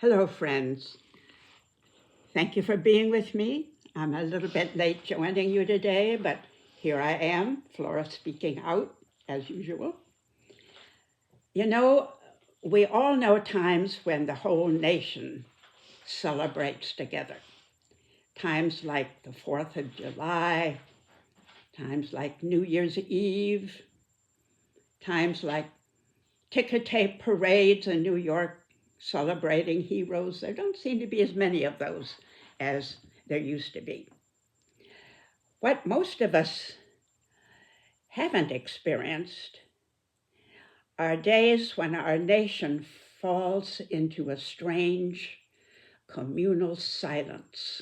Hello, friends. Thank you for being with me. I'm a little bit late joining you today, but here I am, Flora speaking out as usual. You know, we all know times when the whole nation celebrates together. Times like the 4th of July, times like New Year's Eve, times like ticker tape parades in New York celebrating heroes. There don't seem to be as many of those as there used to be. What most of us haven't experienced are days when our nation falls into a strange communal silence.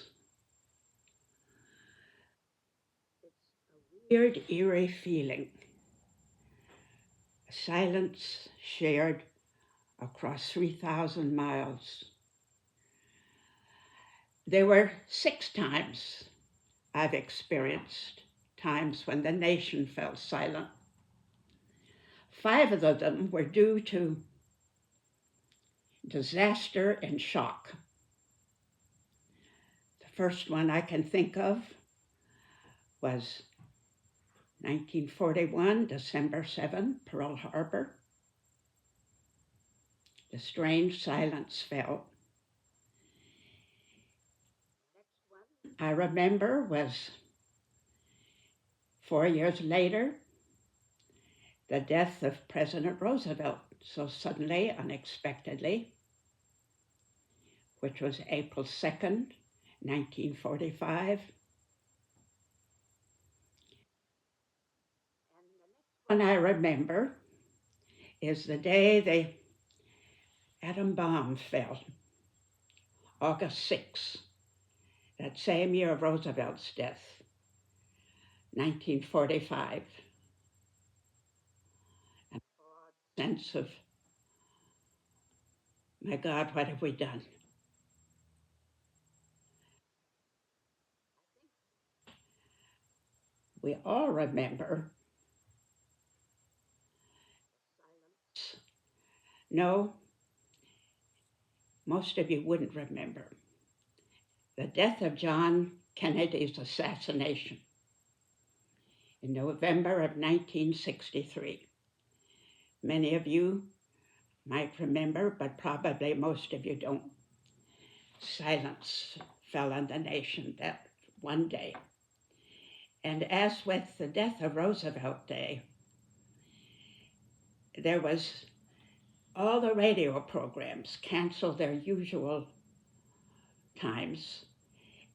Weird, eerie feeling. A silence shared across 3,000 miles. There were 6 times I've experienced times when the nation fell silent. 5 of them were due to disaster and shock. The first one I can think of was 1941, December 7, Pearl Harbor. The strange silence fell. I remember was 4 years later, the death of President Roosevelt, so suddenly, unexpectedly, which was April 2nd, 1945. And the next one I remember is the day the atom bomb fell, August 6th, that same year of Roosevelt's death, 1945. And a sense of, my God, what have we done? We all remember. No, most of you wouldn't remember. The death of John Kennedy's assassination in November of 1963. Many of you might remember, but probably most of you don't. Silence fell on the nation that one day. And as with the death of Roosevelt Day, there was all the radio programs canceled their usual times,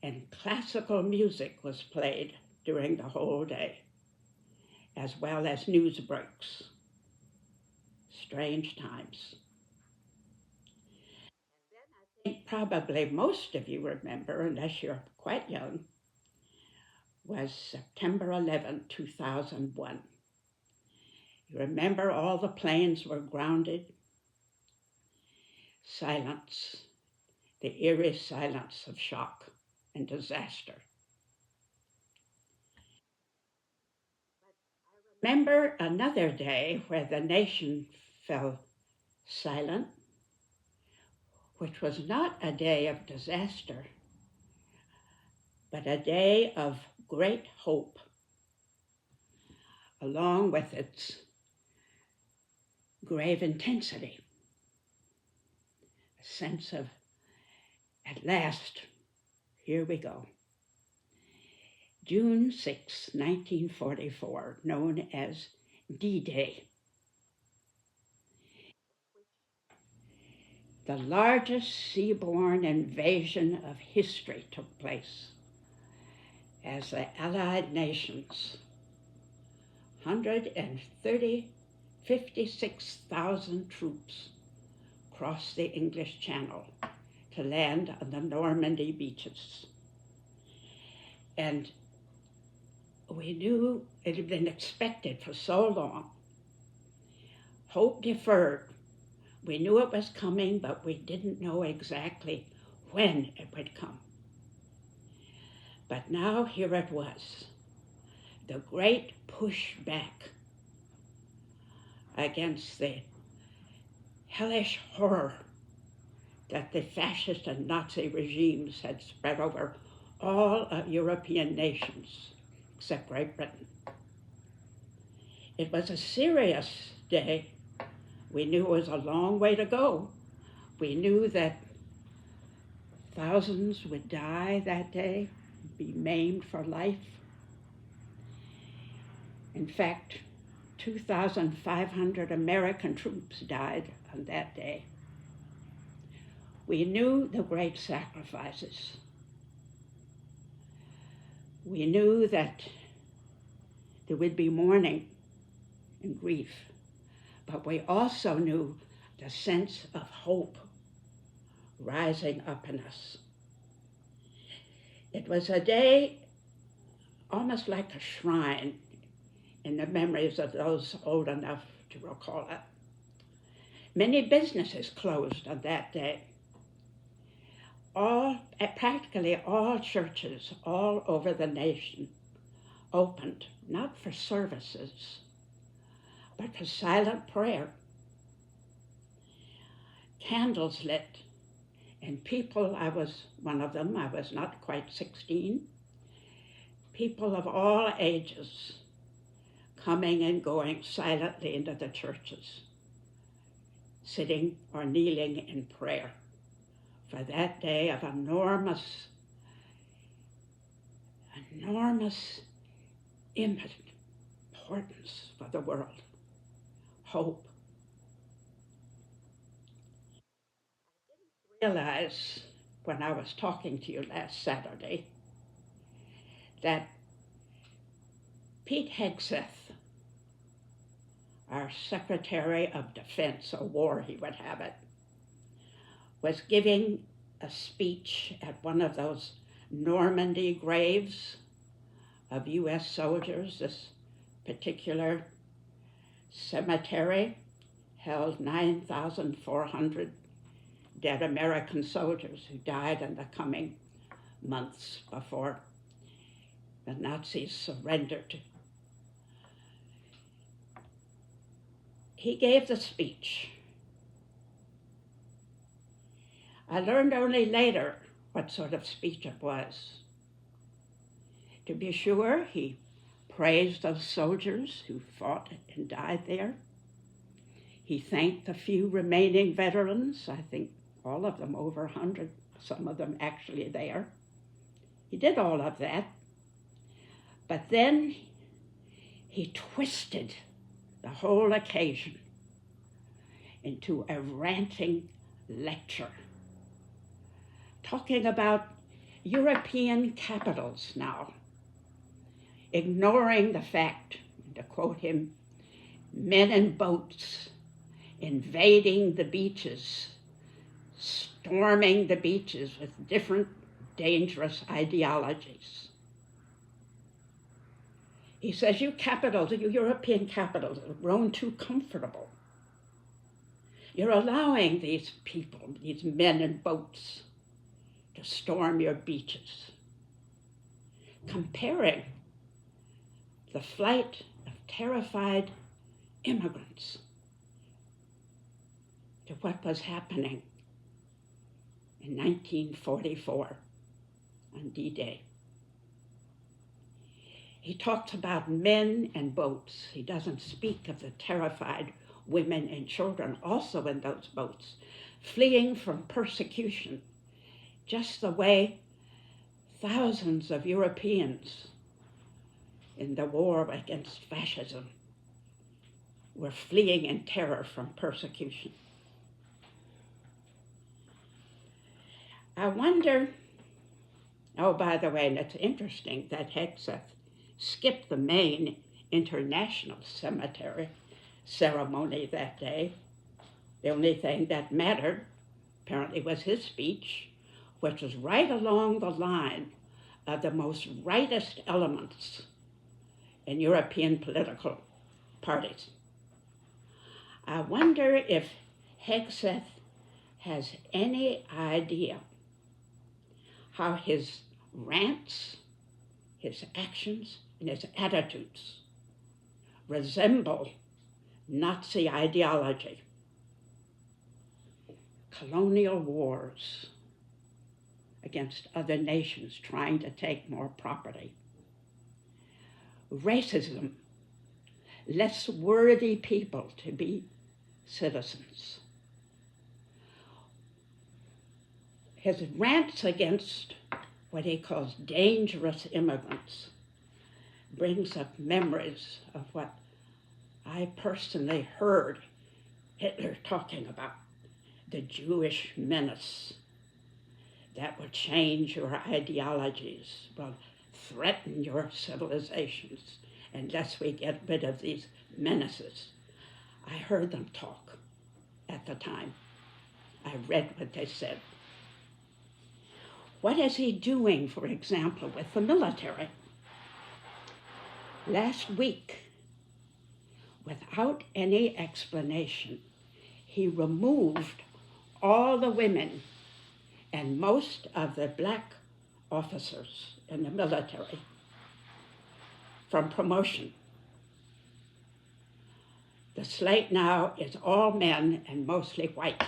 and classical music was played during the whole day, as well as news breaks. Strange times. I think probably most of you remember, unless you're quite young, was September 11, 2001. You remember all the planes were grounded? Silence, the eerie silence of shock and disaster. Remember another day where the nation fell silent, which was not a day of disaster, but a day of great hope, along with its grave intensity. A sense of, at last, here we go. June 6, 1944, known as D-Day. The largest seaborne invasion of history took place as the Allied nations, 56,000 troops crossed the English Channel to land on the Normandy beaches. And we knew it had been expected for so long. Hope deferred. We knew it was coming, but we didn't know exactly when it would come. But now here it was, the great pushback against the hellish horror that the fascist and Nazi regimes had spread over all European nations except Great Britain. It was a serious day. We knew it was a long way to go. We knew that thousands would die that day, be maimed for life. In fact, 2,500 American troops died on that day. We knew the great sacrifices. We knew that there would be mourning and grief, but we also knew the sense of hope rising up in us. It was a day almost like a shrine in the memories of those old enough to recall it. Many businesses closed on that day. Practically all churches all over the nation opened, not for services, but for silent prayer. Candles lit, and people, I was one of them, I was not quite 16, people of all ages coming and going silently into the churches, sitting or kneeling in prayer for that day of enormous importance for the world. Hope. I didn't realize when I was talking to you last Saturday that Pete Hegseth, our Secretary of Defense, or War he would have it, was giving a speech at one of those Normandy graves of U.S. soldiers. This particular cemetery held 9,400 dead American soldiers who died in the coming months before the Nazis surrendered. He gave the speech. I learned only later what sort of speech it was. To be sure, he praised those soldiers who fought and died there. He thanked the few remaining veterans, I think all of them over 100, some of them actually there. He did all of that. But then he twisted the whole occasion into a ranting lecture, talking about European capitals now, ignoring the fact, to quote him, men in boats invading the beaches, storming the beaches with different dangerous ideologies. He says, you capitals, you European capitals, have grown too comfortable. You're allowing these people, these men in boats, to storm your beaches, comparing the flight of terrified immigrants to what was happening in 1944 on D-Day. He talks about men and boats. He doesn't speak of the terrified women and children also in those boats, fleeing from persecution, just the way thousands of Europeans in the war against fascism were fleeing in terror from persecution. I wonder, oh, by the way, and it's interesting that Hegseth skipped the main international cemetery ceremony that day. The only thing that mattered, apparently, was his speech, which was right along the line of the most rightist elements in European political parties. I wonder if Hegseth has any idea how his rants, his actions, and his attitudes resemble Nazi ideology. colonial wars against other nations trying to take more property. Racism, less worthy people to be citizens. His rants against what he calls dangerous immigrants brings up memories of what I personally heard Hitler talking about, the Jewish menace that will change your ideologies, will threaten your civilizations unless we get rid of these menaces. I heard them talk at the time. I read what they said. What is he doing, for example, with the military? Last week, without any explanation, he removed all the women and most of the black officers in the military from promotion. The slate now is all men and mostly white.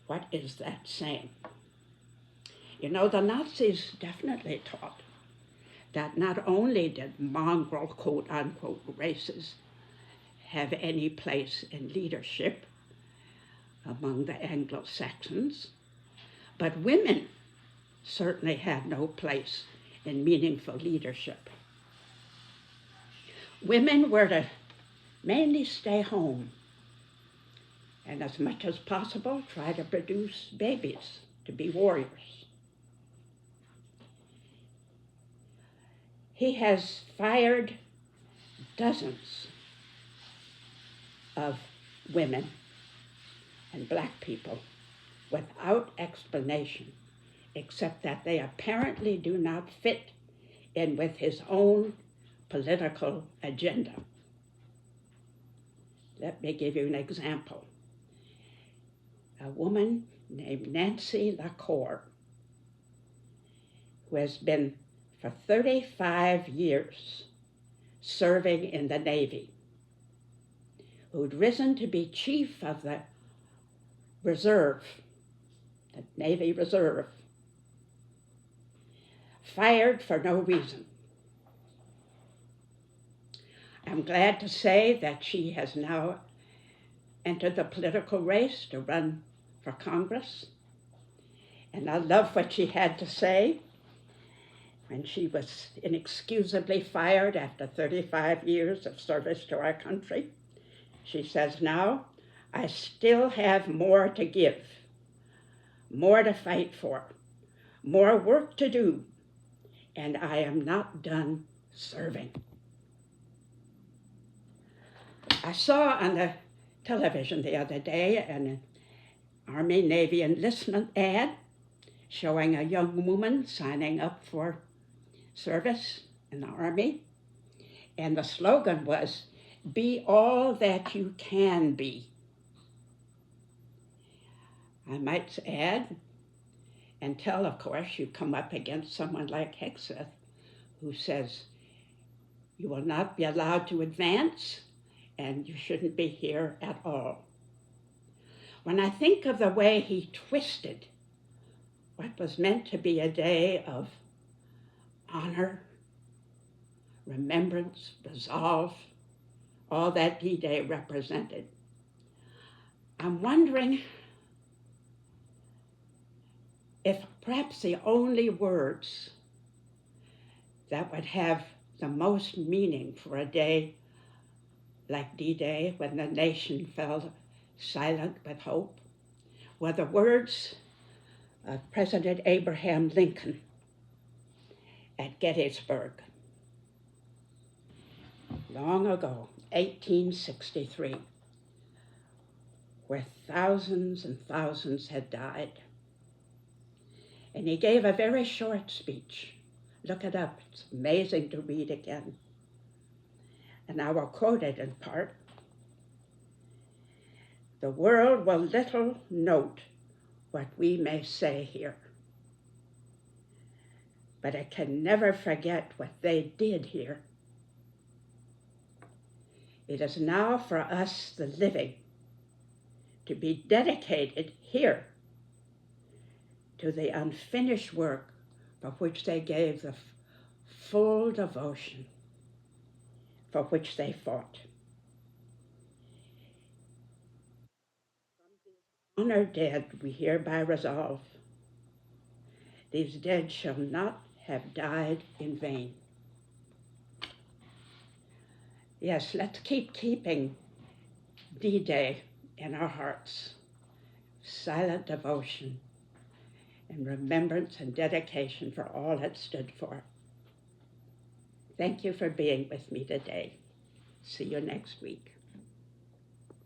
What is that saying? You know, the Nazis definitely taught that not only did mongrel, quote unquote, races have any place in leadership among the Anglo-Saxons, but women certainly had no place in meaningful leadership. Women were to mainly stay home and as much as possible try to produce babies, to be warriors. He has fired dozens of women and black people without explanation, except that they apparently do not fit in with his own political agenda. Let me give you an example. A woman named Nancy LaCour, who has been for 35 years serving in the Navy, who'd risen to be chief of the reserve, the Navy Reserve, fired for no reason. I'm glad to say that she has now entered the political race to run for Congress, and I love what she had to say when she was inexcusably fired after 35 years of service to our country. She says now, I still have more to give, more to fight for, more work to do, and I am not done serving. I saw on the television the other day an Army Navy enlistment ad showing a young woman signing up for service in the Army, and the slogan was, "Be all that you can be." I might add, until, of course, you come up against someone like Hegseth, who says, you will not be allowed to advance, and you shouldn't be here at all. When I think of the way he twisted what was meant to be a day of honor, remembrance, resolve, all that D-Day represented, I'm wondering if perhaps the only words that would have the most meaning for a day like D-Day, when the nation fell silent with hope, were the words of President Abraham Lincoln at Gettysburg. Long ago, 1863, where thousands and thousands had died. And he gave a very short speech. Look it up, it's amazing to read again. And I will quote it in part. The world will little note what we may say here, but it can never forget what they did here. It is now for us, the living, to be dedicated here to the unfinished work for which they gave the full devotion, for which they fought. Honored dead, we hereby resolve, these dead shall not have died in vain. Yes, let's keeping D-Day in our hearts. Silent devotion and remembrance and dedication for all it stood for. Thank you for being with me today. See you next week.